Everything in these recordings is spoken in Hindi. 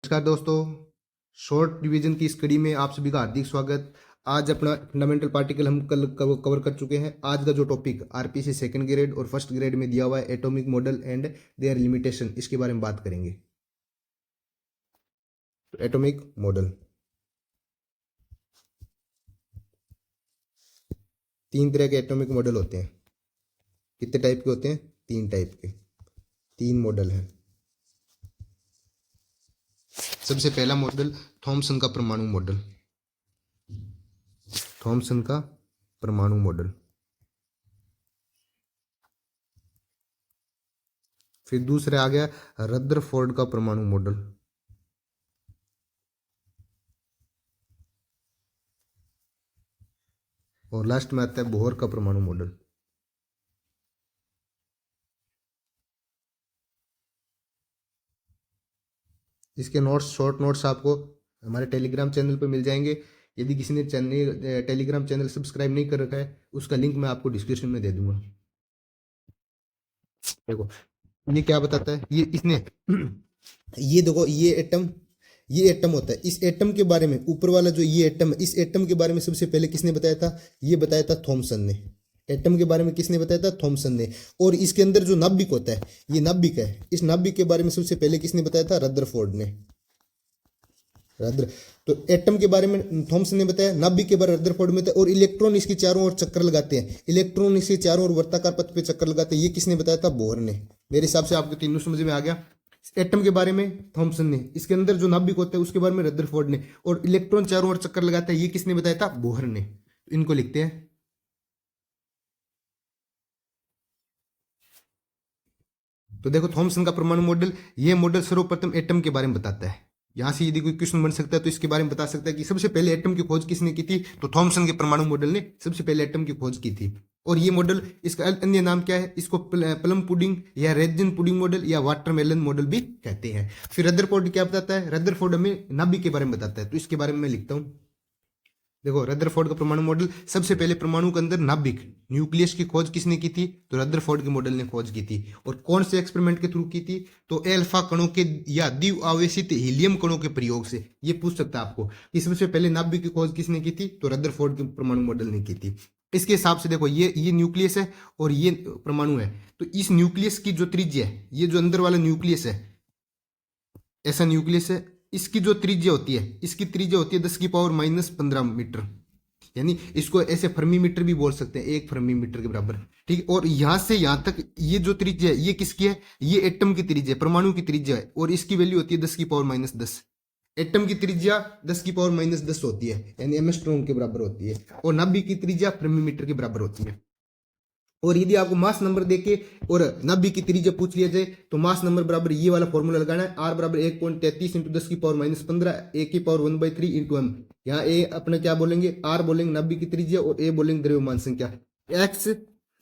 नमस्कार दोस्तों, शॉर्ट डिवीजन की इस कड़ी में आप सभी का हार्दिक स्वागत। आज अपना फंडामेंटल पार्टिकल हम कल कवर कर चुके हैं। आज का जो टॉपिक आरपीसी सेकंड ग्रेड और फर्स्ट ग्रेड में दिया हुआ है, atomic model and their limitation, इसके बारे में बात करेंगे। एटॉमिक मॉडल तीन तरह के एटॉमिक मॉडल होते हैं। कितने टाइप के होते हैं? तीन टाइप के, तीन मॉडल हैं। सबसे पहला मॉडल थॉमसन का परमाणु मॉडल, थॉमसन का परमाणु मॉडल। फिर दूसरा आ गया रदरफोर्ड का परमाणु मॉडल। और लास्ट में आता है बोहर का परमाणु मॉडल। इसके नोट्स, शॉर्ट नोट्स आपको हमारे टेलीग्राम चैनल पर मिल जाएंगे। यदि किसी ने टेलीग्राम चैनल सब्सक्राइब नहीं कर रखा है, उसका लिंक मैं आपको डिस्क्रिप्शन में दे दूंगा। देखो ये क्या बताता है, ये इसने ये देखो, ये एटम होता है। इस एटम के बारे में, ऊपर वाला जो ये एटम है, इस एटम के बारे में सबसे पहले किसने बताया था? ये बताया था थॉमसन ने। एटम के बारे में किसने बताया था? थॉमसन ने। और इसके अंदर जो नाभिक होता है, ये नाभिक है। इस नाभिक के बारे में सबसे पहले किसने बताया था? रदरफोर्ड ने। तो एटम के बारे में थॉमसन ने बताया, नाभिक के बारे में रदरफोर्ड में बताया। और इलेक्ट्रॉन इसके चारों ओर चक्कर लगाते हैं, इलेक्ट्रॉन इसके चारों ओर वर्ताकार पथ पे चक्कर लगाते हैं, ये किसने बताया था? बोहर ने। मेरे हिसाब से आपको तीनों समझ में आ गया। एटम के बारे में थॉमसन ने, इसके अंदर जो नाभिक होता है उसके बारे में रदरफोर्ड ने, और इलेक्ट्रॉन चारों ओर चक्कर लगाता है, ये किसने बताया था? बोहर ने। इनको लिखते हैं। तो देखो थॉमसन का परमाणु मॉडल, ये मॉडल सर्वप्रथम एटम के बारे में बताता है। यहां से यदि कोई क्वेश्चन बन सकता है तो इसके बारे में बता सकता है कि सबसे पहले एटम की खोज किसने की थी? तो थॉमसन के परमाणु मॉडल ने सबसे पहले एटम की खोज की थी। और ये मॉडल, इसका अन्य नाम क्या है? इसको प्लम पुडिंग या रेजिन पुडिंग मॉडल या वाटरमेलन मॉडल भी कहते हैं। फिर रदरफोर्ड क्या बताता है? रदरफोर्ड हमें नाभिक के बारे में बताता है, तो इसके बारे में मैं लिखता हूँ। देखो रदरफोर्ड का परमाणु मॉडल, सबसे पहले परमाणु के अंदर नाभिक, न्यूक्लियस की खोज किसने की थी? तो रदरफोर्ड के मॉडल ने खोज की थी। और कौन से एक्सपेरिमेंट के थ्रू की थी? तो अल्फा कणों के या द्वि आवेशित हीलियम कणों के प्रयोग से। ये पूछ सकता है आपको कि सबसे पहले नाभिक की खोज किसने की थी? तो रदरफोर्ड के परमाणु मॉडल ने की थी। इसके हिसाब से देखो, ये न्यूक्लियस है और ये परमाणु है। तो इस न्यूक्लियस की जो त्रिज्या है, ये जो अंदर वाला न्यूक्लियस है, ऐसा न्यूक्लियस है, इसकी जो त्रिज्या होती है, इसकी त्रिज्या होती है 10⁻⁻15 मीटर। यानी इसको ऐसे फर्मी मीटर भी बोल सकते हैं, 1 फर्मी मीटर के बराबर। ठीक। और यहां से यहां तक ये जो त्रिज्या है, ये किसकी है? ये एटम की त्रिज्या है, परमाणु की त्रिज्या है। और इसकी वैल्यू होती है 10⁻10। एटम की त्रिज्या 10⁻10 होती है, यानी एमस्ट्रॉन के बराबर होती है। और नाभिक की त्रिज्या फर्मी मीटर के बराबर होती है। और यदि आपको मास नंबर देके और नाभिक की त्रिज्या पूछ लिया जाए, तो मास नंबर बराबर ये वाला फॉर्मूला लगाना है, R बराबर 1.33 इंटू 10⁻15 A⁻1/3 इंटू m। यहाँ ए अपने क्या बोलेंगे? R बोलेंगे नाभिक की त्रिज्या, और ए बोलेंगे द्रव्यमान संख्या, X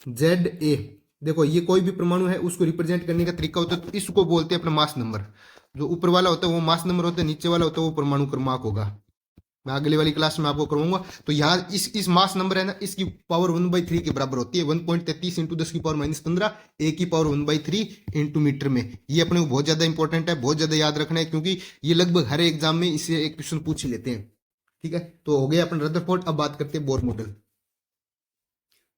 Z A। देखो ये कोई भी परमाणु है, उसको रिप्रेजेंट करने का तरीका होता है, तो इसको बोलते हैं अपना मास नंबर। जो ऊपर वाला होता है वो मास नंबर होता है, नीचे वाला होता है वो परमाणु क्रमांक होगा। मैं अगली वाली क्लास में आपको करवाऊंगा। तो यहाँ इस मास नंबर है ना, इसकी पावर 1/3 के बराबर होती है। 1.33 इंटू 10⁻15 A⁻1/3 इंटू मीटर में। ये अपने को बहुत ज्यादा इंपॉर्टेंट है, बहुत ज्यादा याद रखना है, क्योंकि ये लगभग हर एग्जाम में इससे एक क्वेश्चन पूछ ही लेते हैं। ठीक है, तो हो गया अपन रदरफोर्ड। अब बात करते हैं बोर मॉडल।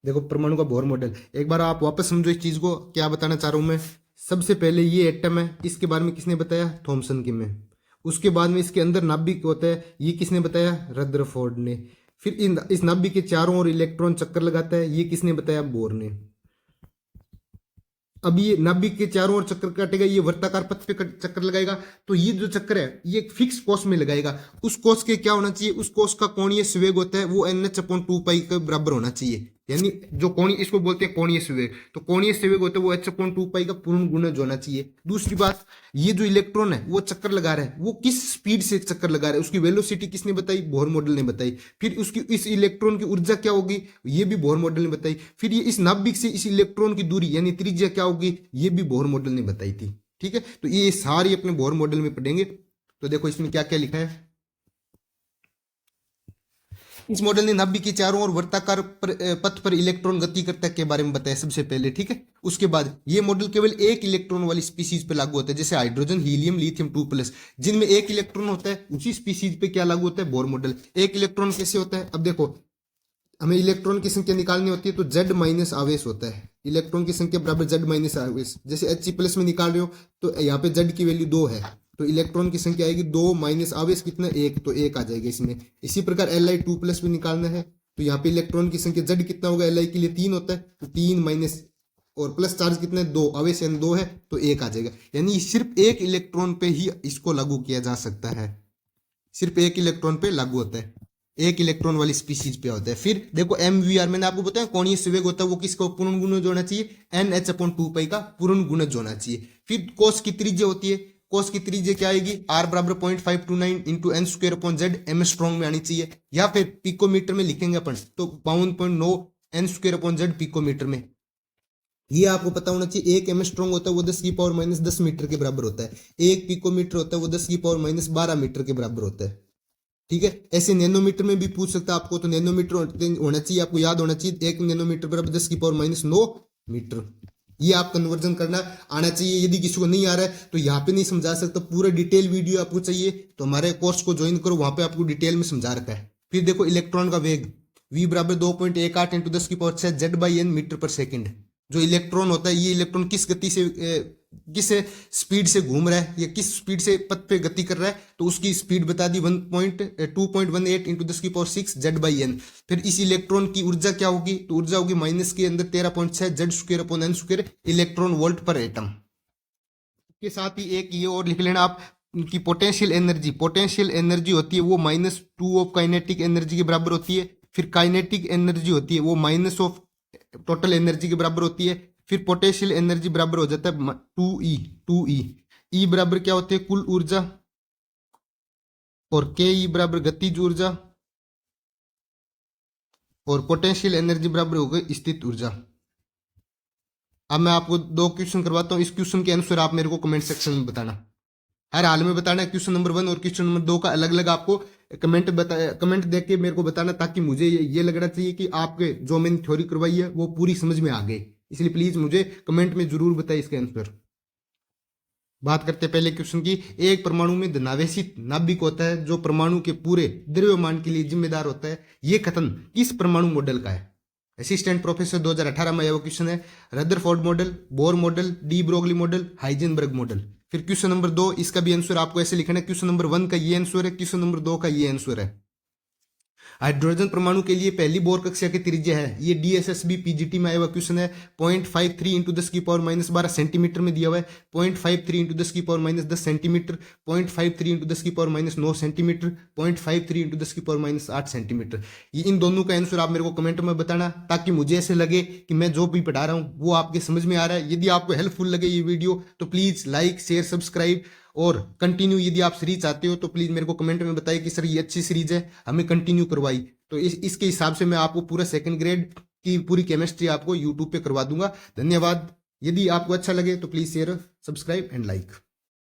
देखो परमाणु का बोर मॉडल, एक बार आप वापस समझो इस चीज को। क्या बताना चाह रहा हूं मैं? सबसे पहले ये एटम है, इसके बारे में किसने बताया? थॉमसन के में। उसके बाद में इसके अंदर नाभिक होता है, ये किसने बताया? रदरफोर्ड ने। फिर इस नाभिक के चारों ओर इलेक्ट्रॉन चक्कर लगाता है, ये किसने बताया? बोर ने। अब ये नाभिक के चारों ओर चक्कर काटेगा, ये वर्ताकार पथ पे चक्कर लगाएगा। तो ये जो चक्कर है, ये एक फिक्स कोस में लगाएगा। उस कोस के क्या होना चाहिए? उस कोस का कोणीय संवेग होता है वो NH/2π के बराबर होना चाहिए। यानी जो कोणीय, इसको बोलते हैं कोणीय संवेग। तो कोणीय संवेग होता है वो H/2π का पूर्ण गुणज होना चाहिए। दूसरी बात, ये जो इलेक्ट्रॉन है वो चक्कर लगा रहा है, वो किस स्पीड से चक्कर लगा रहा है, उसकी वेलोसिटी किसने बताई? बोहर मॉडल ने बताई। फिर उसकी इस इलेक्ट्रॉन की ऊर्जा क्या होगी? ये भी बोहर मॉडल ने बताई। फिर ये इस नाभिक से इस इलेक्ट्रॉन की दूरी यानी त्रिज्या क्या होगी? ये भी बोहर मॉडल ने बताई थी। ठीक है, तो ये सारी अपने बोहर मॉडल में पढ़ेंगे। तो देखो इसमें क्या क्या लिखा है। इस मॉडल ने नाभिक के चारों ओर वृत्ताकार पथ पर इलेक्ट्रॉन गति करता के बारे में बताया सबसे पहले, ठीक है। उसके बाद ये मॉडल केवल एक इलेक्ट्रॉन वाली स्पीसीज पे लागू होता है, जैसे हाइड्रोजन, हीलियम, लिथियम 2+, जिनमें एक इलेक्ट्रॉन होता है, उसी स्पीसीज पे क्या लागू होता है, बोर मॉडल। एक इलेक्ट्रॉन कैसे होता है, अब देखो हमें इलेक्ट्रॉन की संख्या निकालनी होती है तो Z माइनस आवेश होता है, इलेक्ट्रॉन की संख्या बराबर Z माइनस आवेश। जैसे He+ में निकाल रहे हो तो यहाँ पे Z की वैल्यू 2 है, तो इलेक्ट्रॉन की संख्या आएगी 2 माइनस आवेश कितना 1, तो 1 आ जाएगा इसमें। इसी प्रकार Li2+ में निकालना है तो यहाँ पे इलेक्ट्रॉन की संख्या Z कितना होगा, Li के लिए 3 होता है, तो 3 माइनस और प्लस चार्ज कितना है 2, आवेश यानी 2 है, तो 1 आ जाएगा। यानी सिर्फ एक इलेक्ट्रॉन पे ही इसको लागू किया जा सकता है, सिर्फ एक इलेक्ट्रॉन पे लागू होता है, एक इलेक्ट्रॉन वाली स्पीसीज पे होता है। फिर देखो MVR मैंने आपको बताया कोणीय संवेग होता है वो किसका पूर्ण गुणज होना चाहिए, NH/2π का पूर्ण गुणज होना चाहिए। फिर कोस की त्रिज्या होती है, कोस की त्रिज्या क्या आएगी, R बराबर 0.529 इंटू n² M स्ट्रॉन्ग में आनी चाहिए, या फिर पिकोमीटर में लिखेंगे अपन तो 52.9 n² पिकोमीटर में। ये आपको पता होना चाहिए, एक M स्ट्रॉन्ग होता है वो 10⁻10 मीटर के बराबर होता है, एक पिकोमीटर होता है वो 10⁻12 मीटर के बराबर होता है, ठीक है। ऐसे नैनोमीटर में भी पूछ सकता है आपको, तो नैनोमीटर होना चाहिए, आपको याद होना चाहिए 1 नैनोमीटर बराबर 10⁻9 मीटर। ये आप कन्वर्जन करना आना चाहिए। यदि किसी को नहीं आ रहा है तो यहाँ पे नहीं समझा सकता, पूरा डिटेल वीडियो आपको चाहिए तो हमारे कोर्स को ज्वाइन करो, वहां पे आपको डिटेल में समझा रखा है। फिर देखो इलेक्ट्रॉन का वेग V बराबर 2.18 इंटू 10⁻6 Z/n मीटर पर सेकेंड। जो इलेक्ट्रॉन होता है, ये इलेक्ट्रॉन किस गति से किस स्पीड से घूम रहा है या किस स्पीड से पथ पे गति कर रहा है, तो उसकी स्पीड बता दी 2.18 इंटू 10⁻6 Z/n। फिर इस इलेक्ट्रॉन की ऊर्जा क्या होगी, तो ऊर्जा होगी माइनस के अंदर 13.6 Z² इलेक्ट्रॉन वोल्ट पर एटम। के साथ ही एक ये और लिख लेना आप कि पोटेंशियल एनर्जी होती है वो -2 ऑफ काइनेटिक एनर्जी के बराबर होती है। फिर काइनेटिक एनर्जी होती है वो माइनस ऑफ टोटल एनर्जी के बराबर होती है। फिर पोटेंशियल एनर्जी बराबर हो जाता है 2E। E बराबर क्या होती है, कुल ऊर्जा, और KE बराबर गतिज ऊर्जा, और पोटेंशियल एनर्जी बराबर हो गई स्थित ऊर्जा। अब मैं आपको 2 क्वेश्चन करवाता हूँ, इस क्वेश्चन के आंसर आप मेरे को कमेंट सेक्शन में बताना, हर हाल में बताना। क्वेश्चन नंबर 1 और क्वेश्चन नंबर 2 का अलग अलग आपको कमेंट देख के मेरे को बताना, ताकि मुझे ये लगना चाहिए कि आपके जो मैंने थ्योरी करवाई है वो पूरी समझ में आ गई। इसलिए प्लीज मुझे कमेंट में जरूर बताइए इसके आंसर। बात करते हैं पहले क्वेश्चन की। एक परमाणु में धनावेशित नाभिक होता है जो परमाणु के पूरे द्रव्यमान के लिए जिम्मेदार होता है। ये कथन किस परमाणु मॉडल का है? असिस्टेंट प्रोफेसर 2018 में यह क्वेश्चन है। Rutherford model, Bohr model, de Broglie model, Heisenberg model. फिर क्वेश्चन नंबर 2, इसका भी आंसर आपको ऐसे लिखना है। क्वेश्चन नंबर 1 का ये आंसर है, क्वेश्चन नंबर 2 का ये आंसर है। हाइड्रोजन परमाणु के लिए पहली बोर कक्षा की त्रिज्या है, ये DSSB PGT में आया हुआ क्वेश्चन है। 0.53 इंटू 10⁻12 सेंटीमीटर में दिया हुआ है। 0.53 into 10⁻10 centimetre, 0.53 into 10⁻9 centimetre, 0.53 into 10⁻8 centimetre. ये इन दोनों का आंसर आप मेरे को कमेंट में बताना, ताकि मुझे ऐसे लगे कि मैं जो भी पढ़ा रहा हूँ वो आपके समझ में आ रहा है। यदि आपको हेल्पफुल लगे ये वीडियो तो प्लीज लाइक, शेयर, सब्सक्राइब और कंटिन्यू। यदि आप सीरीज चाहते हो तो प्लीज मेरे को कमेंट में बताइए कि सर ये अच्छी सीरीज है, हमें कंटिन्यू करवाई। तो इसके हिसाब से मैं आपको पूरा 2nd ग्रेड की पूरी केमिस्ट्री आपको यूट्यूब पे करवा दूंगा। धन्यवाद। यदि आपको अच्छा लगे तो please share, subscribe and like.